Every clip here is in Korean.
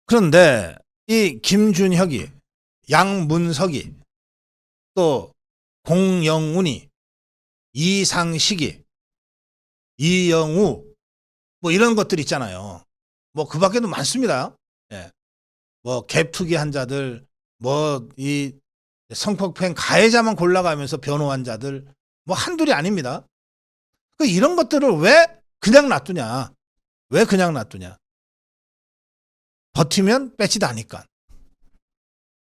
그런데 이 김준혁이, 양문석이, 또 공영훈이, 이상식이, 이영우 뭐 이런 것들 있잖아요. 뭐 그 밖에도 많습니다. 예. 뭐 갭투기 한 자들, 뭐 이 성폭행 가해자만 골라가면서 변호한 자들, 뭐 한둘이 아닙니다. 그 이런 것들을 왜 그냥 놔두냐? 왜 그냥 놔두냐? 버티면 빼지도 않으니까.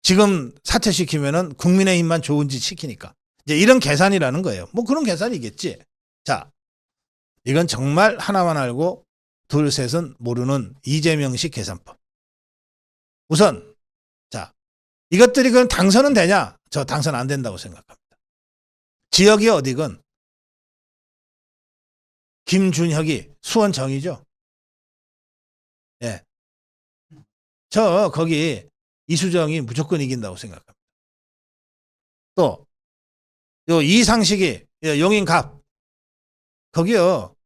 지금 사퇴시키면은 국민의힘만 좋은 짓 시키니까. 이제 이런 계산이라는 거예요. 뭐 그런 계산이겠지. 자, 이건 정말 하나만 알고 둘, 셋은 모르는 이재명식 계산법. 우선, 자, 이것들이 그럼 당선은 되냐? 저 당선 안 된다고 생각합니다. 지역이 어디건 김준혁이 수원정이죠. 예. 저 거기 이수정이 무조건 이긴다고 생각합니다. 또 요 이상식이 용인갑 거기요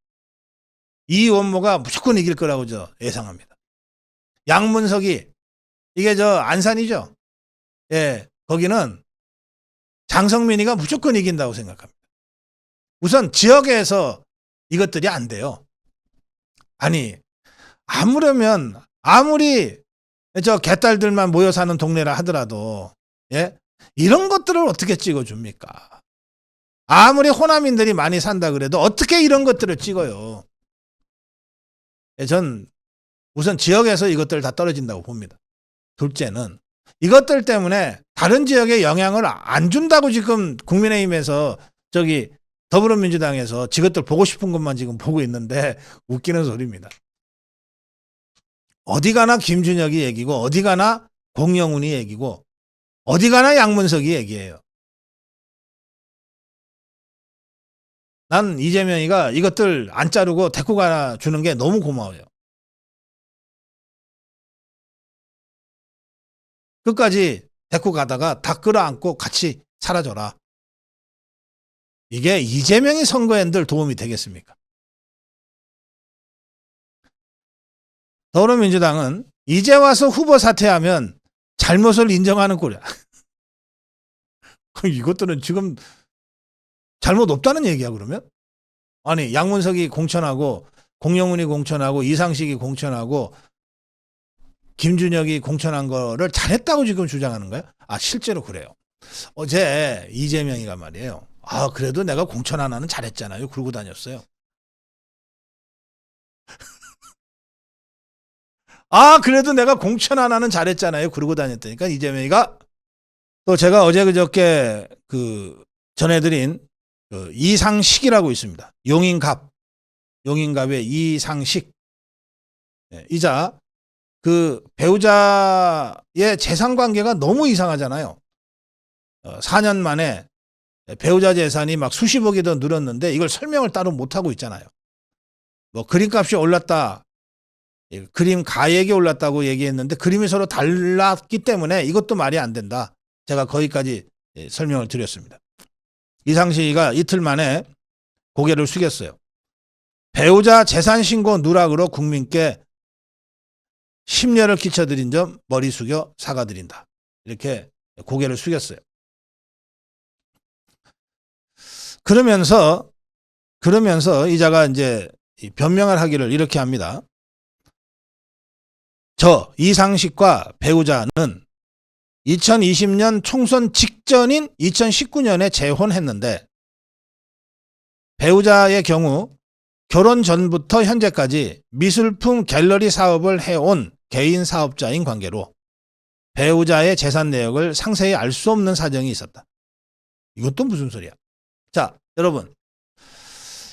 이원모가 무조건 이길 거라고 저 예상합니다. 양문석이 이게 저 안산이죠. 예, 거기는 장성민이가 무조건 이긴다고 생각합니다. 우선 지역에서 이것들이 안 돼요. 아니 아무리 저 개딸들만 모여 사는 동네라 하더라도 예 이런 것들을 어떻게 찍어줍니까? 아무리 호남인들이 많이 산다 그래도 어떻게 이런 것들을 찍어요? 예, 전 우선 지역에서 이것들 다 떨어진다고 봅니다. 둘째는 이것들 때문에 다른 지역에 영향을 안 준다고 지금 국민의힘에서 저기 더불어민주당에서 지것들 보고 싶은 것만 지금 보고 있는데 웃기는 소리입니다. 어디 가나 김준혁이 얘기고 어디 가나 공영훈이 얘기고 어디 가나 양문석이 얘기해요. 난 이재명이가 이것들 안 자르고 데리고 가주는 게 너무 고마워요. 끝까지 데리고 가다가 다 끌어안고 같이 사라져라. 이게 이재명이 선거엔들 도움이 되겠습니까? 더불어민주당은 이제 와서 후보 사퇴하면 잘못을 인정하는 꼴이야. 이것들은 지금 잘못 없다는 얘기야 그러면? 아니 양문석이 공천하고 공영훈이 공천하고 이상식이 공천하고 김준혁이 공천한 거를 잘했다고 지금 주장하는 거야? 아 실제로 그래요. 어제 이재명이가 말이에요. 아 그래도 내가 공천 하나는 잘했잖아요. 그러고 다녔어요. 아 그래도 내가 공천 하나는 잘했잖아요. 그러고 다녔다니까 이재명이가. 또 제가 어제 그저께 그 전해드린 그 이상식이라고 있습니다. 용인갑의 이상식. 이자 그 배우자의 재산 관계가 너무 이상하잖아요. 4년 만에 배우자 재산이 막 수십억이 더 늘었는데 이걸 설명을 따로 못하고 있잖아요. 뭐 그림값이 올랐다. 그림 가액이 올랐다고 얘기했는데 그림이 서로 달랐기 때문에 이것도 말이 안 된다. 제가 거기까지 설명을 드렸습니다. 이상식이가 이틀 만에 고개를 숙였어요. 배우자 재산 신고 누락으로 국민께 심려를 끼쳐드린 점 머리 숙여 사과드린다. 이렇게 고개를 숙였어요. 그러면서 이자가 이제 변명을 하기를 이렇게 합니다. 저 이상식과 배우자는 2020년 총선 직전인 2019년에 재혼했는데 배우자의 경우 결혼 전부터 현재까지 미술품 갤러리 사업을 해온 개인 사업자인 관계로 배우자의 재산 내역을 상세히 알 수 없는 사정이 있었다. 이것도 무슨 소리야? 자, 여러분.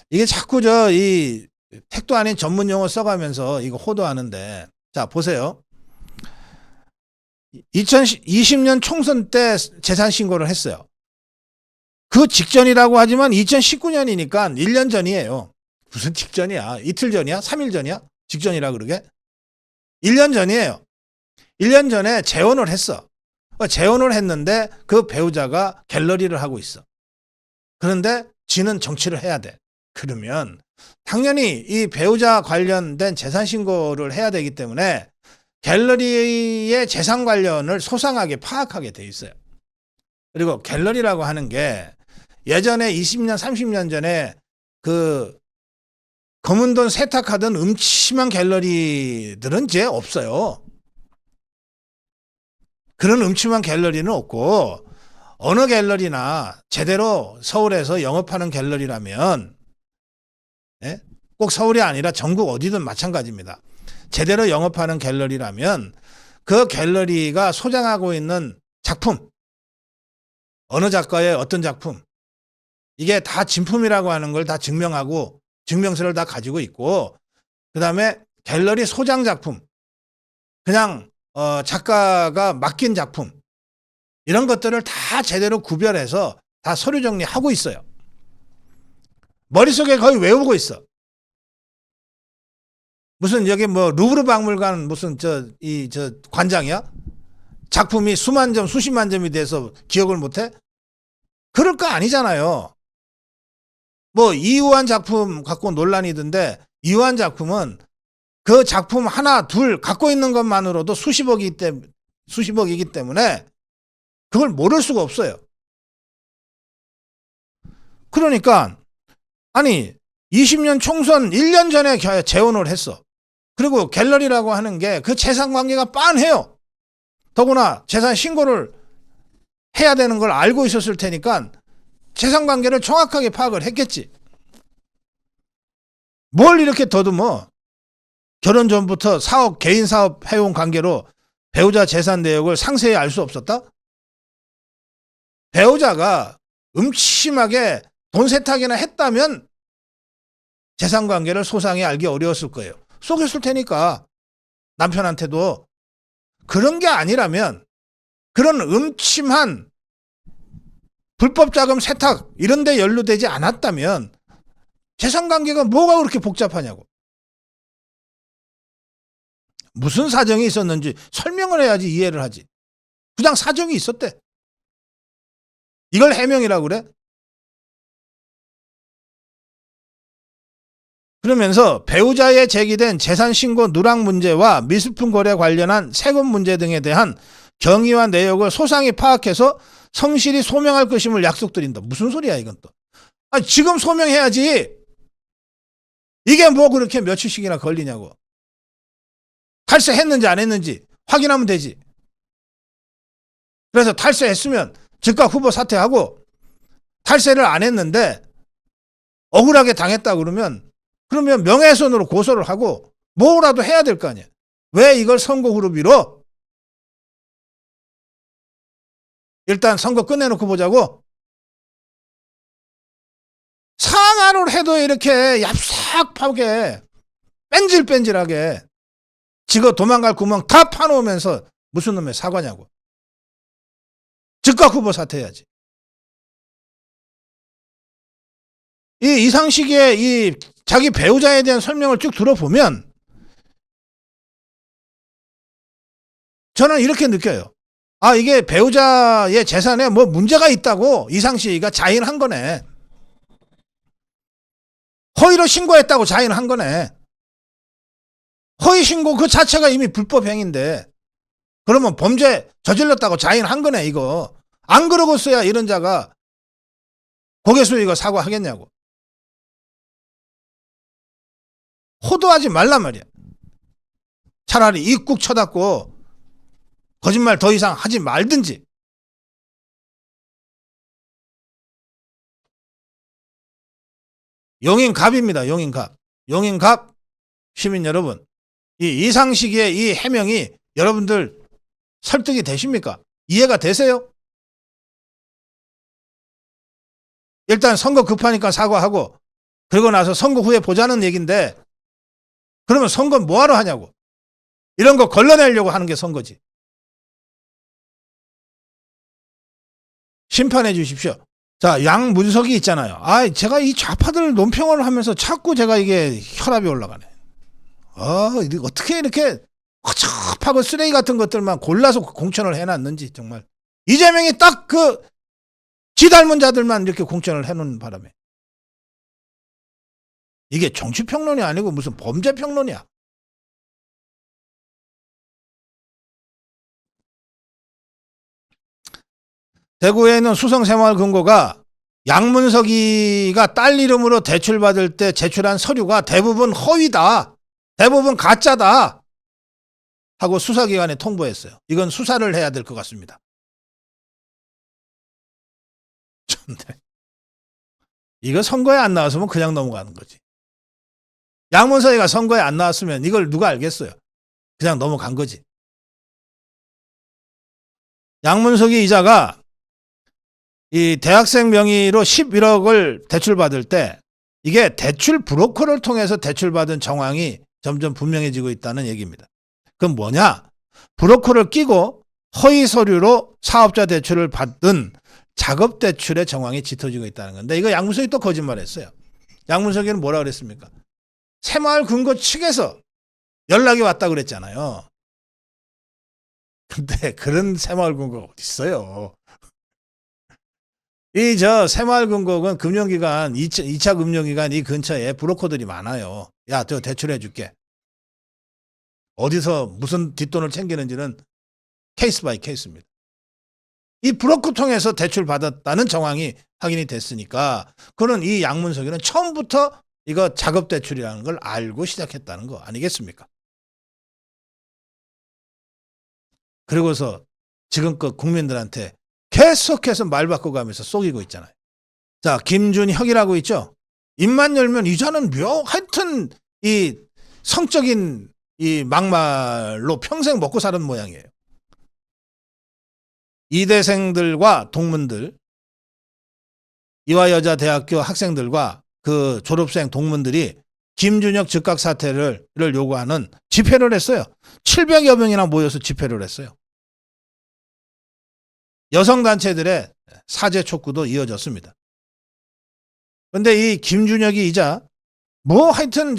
이게 자꾸 이 택도 아닌 전문 용어 써가면서 이거 호도하는데 자, 보세요. 2020년 총선 때 재산 신고를 했어요. 그 직전이라고 하지만 2019년이니까 1년 전이에요. 무슨 직전이야? 이틀 전이야? 3일 전이야? 직전이라 그러게? 1년 전이에요. 1년 전에 재혼을 했어. 재혼을 했는데 그 배우자가 갤러리를 하고 있어. 그런데 지는 정치를 해야 돼. 그러면 당연히 이 배우자 관련된 재산 신고를 해야 되기 때문에 갤러리의 재산 관련을 소상하게 파악하게 돼 있어요. 그리고 갤러리라고 하는 게 예전에 20년, 30년 전에 그 검은 돈 세탁하던 음침한 갤러리들은 이제 없어요. 그런 음침한 갤러리는 없고, 어느 갤러리나 제대로 서울에서 영업하는 갤러리라면, 예? 꼭 서울이 아니라 전국 어디든 마찬가지입니다. 제대로 영업하는 갤러리라면 그 갤러리가 소장하고 있는 작품, 어느 작가의 어떤 작품, 이게 다 진품이라고 하는 걸 다 증명하고 증명서를 다 가지고 있고, 그 다음에 갤러리 소장 작품, 그냥 작가가 맡긴 작품, 이런 것들을 다 제대로 구별해서 다 서류 정리하고 있어요. 머릿속에 거의 외우고 있어. 무슨 여기 뭐 루브르 박물관 무슨 저 관장이야? 작품이 수만 점, 수십만 점이 돼서 기억을 못해? 그럴 거 아니잖아요. 뭐 이우환 작품 갖고 논란이던데, 이우환 작품은 그 작품 하나, 둘 갖고 있는 것만으로도 수십억이기 때문에 그걸 모를 수가 없어요. 그러니까 아니 20년 총선 1년 전에 재혼을 했어. 그리고 갤러리라고 하는 게 그 재산 관계가 빤해요. 더구나 재산 신고를 해야 되는 걸 알고 있었을 테니까 재산 관계를 정확하게 파악을 했겠지. 뭘 이렇게 더듬어. 결혼 전부터 사업, 개인 사업 해온 관계로 배우자 재산 내역을 상세히 알 수 없었다? 배우자가 음침하게 돈 세탁이나 했다면 재산 관계를 소상히 알기 어려웠을 거예요. 속였을 테니까, 남편한테도. 그런 게 아니라면, 그런 음침한 불법 자금 세탁 이런 데 연루되지 않았다면 재산 관계가 뭐가 그렇게 복잡하냐고. 무슨 사정이 있었는지 설명을 해야지 이해를 하지. 그냥 사정이 있었대. 이걸 해명이라고 그래? 그러면서 배우자에 제기된 재산 신고 누락 문제와 미술품 거래 관련한 세금 문제 등에 대한 경위와 내역을 소상히 파악해서 성실히 소명할 것임을 약속드린다. 무슨 소리야 이건 또. 아니, 지금 소명해야지. 이게 뭐 그렇게 며칠씩이나 걸리냐고. 탈세했는지 안 했는지 확인하면 되지. 그래서 탈세했으면 즉각 후보 사퇴하고, 탈세를 안 했는데 억울하게 당했다 그러면 명예훼손으로 고소를 하고 뭐라도 해야 될 거 아니야. 왜 이걸 선거 후로 미뤄? 일단 선거 끝내놓고 보자고. 상하를 해도 이렇게 얍삭하게 뺀질뺀질하게 지가 도망갈 구멍 다 파놓으면서 무슨 놈의 사과냐고. 즉각 후보 사퇴해야지. 이 이상식의 이 자기 배우자에 대한 설명을 쭉 들어보면 저는 이렇게 느껴요. 아, 이게 배우자의 재산에 뭐 문제가 있다고 이상식이가 자인한 거네. 허위로 신고했다고 자인한 거네. 허위 신고 그 자체가 이미 불법 행위인데, 그러면 범죄 저질렀다고 자인한 거네 이거. 안 그러고서야 이런 자가 고개 숙이고 사과하겠냐고. 호도하지 말란 말이야. 차라리 입국 쳐닫고 거짓말 더 이상 하지 말든지. 용인갑입니다. 용인갑. 용인갑 시민 여러분, 이 이상식의 이 해명이 여러분들 설득이 되십니까? 이해가 되세요? 일단 선거 급하니까 사과하고, 그러고 나서 선거 후에 보자는 얘기인데, 그러면 선거 뭐하러 하냐고. 이런 거 걸러내려고 하는 게 선거지. 심판해 주십시오. 자, 양문석이 있잖아요. 아, 제가 이 좌파들 논평을 하면서 자꾸 제가 이게 혈압이 올라가네. 어떻게 이렇게 허접하고 쓰레기 같은 것들만 골라서 공천을 해놨는지, 정말. 이재명이 딱 지 닮은 자들만 이렇게 공천을 해놓은 바람에. 이게 정치평론이 아니고 무슨 범죄평론이야. 대구에 있는 수성새마을금고가 양문석이가 딸 이름으로 대출받을 때 제출한 서류가 대부분 허위다, 대부분 가짜다 하고 수사기관에 통보했어요. 이건 수사를 해야 될 것 같습니다. 이거 선거에 안 나왔으면 그냥 넘어가는 거지. 양문석이가 선거에 안 나왔으면 이걸 누가 알겠어요. 그냥 넘어간 거지. 양문석이 이자가 이 대학생 명의로 11억을 대출받을 때 이게 대출 브로커를 통해서 대출받은 정황이 점점 분명해지고 있다는 얘기입니다. 그럼 뭐냐? 브로커를 끼고 허위 서류로 사업자 대출을 받은 작업 대출의 정황이 짙어지고 있다는 건데, 이거 양문석이 또 거짓말했어요. 양문석이는 뭐라 그랬습니까? 새마을금고 측에서 연락이 왔다 그랬잖아요. 근데 그런 새마을금고가 어디 있어요? 이 새마을금고는 금융기관 2차 금융기관 이 근처에 브로커들이 많아요. 야, 저 대출해 줄게. 어디서 무슨 뒷돈을 챙기는지는 케이스 바이 케이스입니다. 이 브로커 통해서 대출 받았다는 정황이 확인이 됐으니까 그는 이 양문석이는 처음부터 이거 작업 대출이라는 걸 알고 시작했다는 거 아니겠습니까? 그리고서 지금껏 국민들한테 계속해서 말 바꿔가면서 속이고 있잖아요. 자, 김준혁이라고 있죠. 입만 열면 이자는 하여튼 이 성적인 이 막말로 평생 먹고 사는 모양이에요. 이대생들과 동문들, 이화여자대학교 학생들과 그 졸업생 동문들이 김준혁 즉각 사퇴를 요구하는 집회를 했어요. 700여 명이나 모여서 집회를 했어요. 여성단체들의 사죄 촉구도 이어졌습니다. 그런데 이 김준혁이 이자 하여튼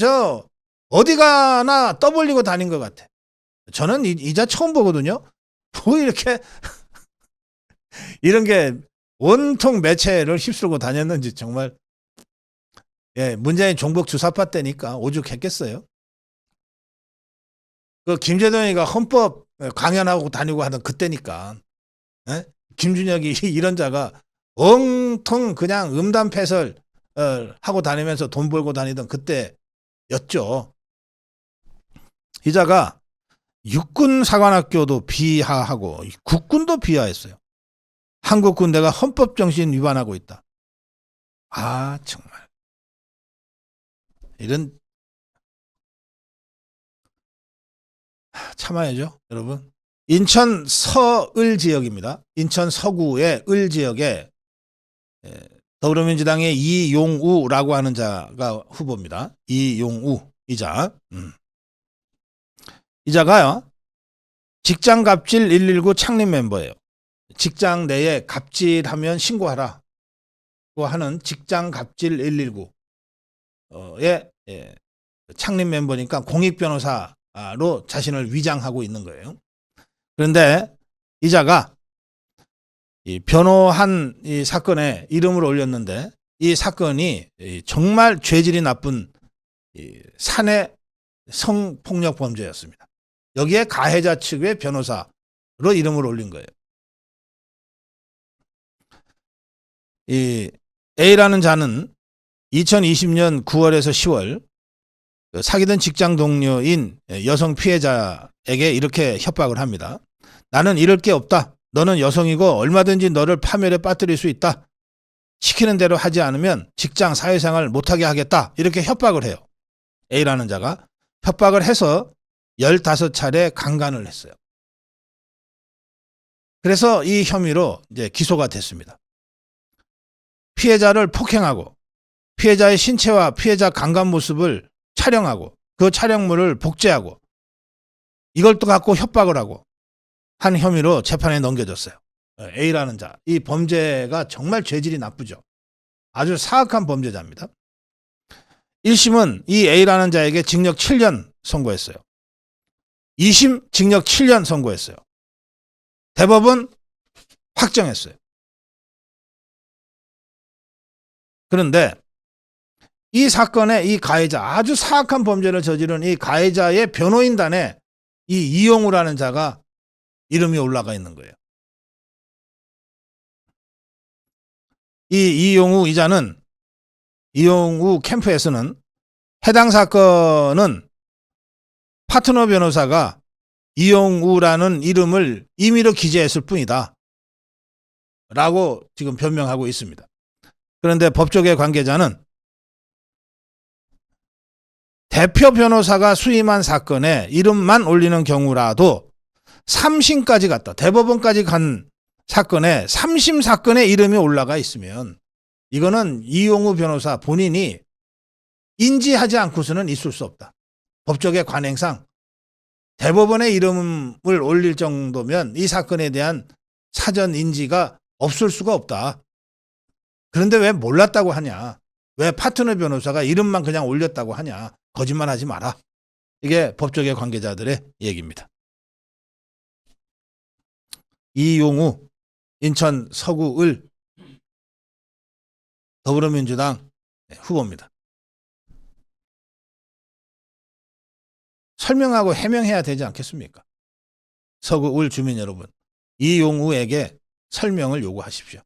어디 가나 떠벌리고 다닌 것 같아. 저는 이자 처음 보거든요. 이렇게 이런 게 온통 매체를 휩쓸고 다녔는지 정말, 예, 문재인 종북 주사파 때니까 오죽했겠어요. 그 김재동이가 헌법 강연하고 다니고 하던 그때니까. 예? 김준혁이 이런 자가 온통 그냥 음담패설 하고 다니면서 돈 벌고 다니던 그때였죠. 이 자가 육군사관학교도 비하하고 국군도 비하했어요. 한국 군대가 헌법 정신 위반하고 있다. 아, 정말. 이런, 참아야죠, 여러분. 인천 서을 지역입니다. 인천 서구의 을 지역에 더불어민주당의 이용우라고 하는 자가 후보입니다. 이용우 이자. 이자가요, 직장갑질 119 창립 멤버예요. 직장 내에 갑질하면 신고하라 고 하는 직장갑질 119의 창립 멤버니까 공익변호사로 자신을 위장하고 있는 거예요. 그런데 이자가 이 변호한 이 사건에 이름을 올렸는데, 이 사건이 정말 죄질이 나쁜 산해 성폭력 범죄였습니다. 여기에 가해자 측의 변호사로 이름을 올린 거예요. 이 A라는 자는 2020년 9월에서 10월 사귀던 직장 동료인 여성 피해자에게 이렇게 협박을 합니다. 나는 잃을 게 없다. 너는 여성이고 얼마든지 너를 파멸에 빠뜨릴 수 있다. 시키는 대로 하지 않으면 직장 사회생활 못하게 하겠다. 이렇게 협박을 해요. A라는 자가 협박을 해서 15차례 강간을 했어요. 그래서 이 혐의로 이제 기소가 됐습니다. 피해자를 폭행하고 피해자의 신체와 피해자 강간 모습을 촬영하고 그 촬영물을 복제하고 이걸 또 갖고 협박을 하고 한 혐의로 재판에 넘겨졌어요. A라는 자. 이 범죄가 정말 죄질이 나쁘죠. 아주 사악한 범죄자입니다. 1심은 이 A라는 자에게 징역 7년 선고했어요. 2심 징역 7년 선고했어요. 대법원 확정했어요. 그런데 이 사건의 이 가해자, 아주 사악한 범죄를 저지른 이 가해자의 변호인단에 이 이용우라는 자가 이름이 올라가 있는 거예요. 이용우 이자는 이용우 캠프에서는 해당 사건은 파트너 변호사가 이용우라는 이름을 임의로 기재했을 뿐이다 라고 지금 변명하고 있습니다. 그런데 법조계 관계자는 대표 변호사가 수임한 사건에 이름만 올리는 경우라도 3심까지 갔다, 대법원까지 간 사건에 3심 사건에 이름이 올라가 있으면 이거는 이용우 변호사 본인이 인지하지 않고서는 있을 수 없다. 법조계 관행상 대법원에 이름을 올릴 정도면 이 사건에 대한 사전 인지가 없을 수가 없다. 그런데 왜 몰랐다고 하냐? 왜 파트너 변호사가 이름만 그냥 올렸다고 하냐? 거짓말하지 마라. 이게 법조계 관계자들의 얘기입니다. 이용우 인천 서구을 더불어민주당 후보입니다. 설명하고 해명해야 되지 않겠습니까? 서구을 주민 여러분, 이용우에게 설명을 요구하십시오.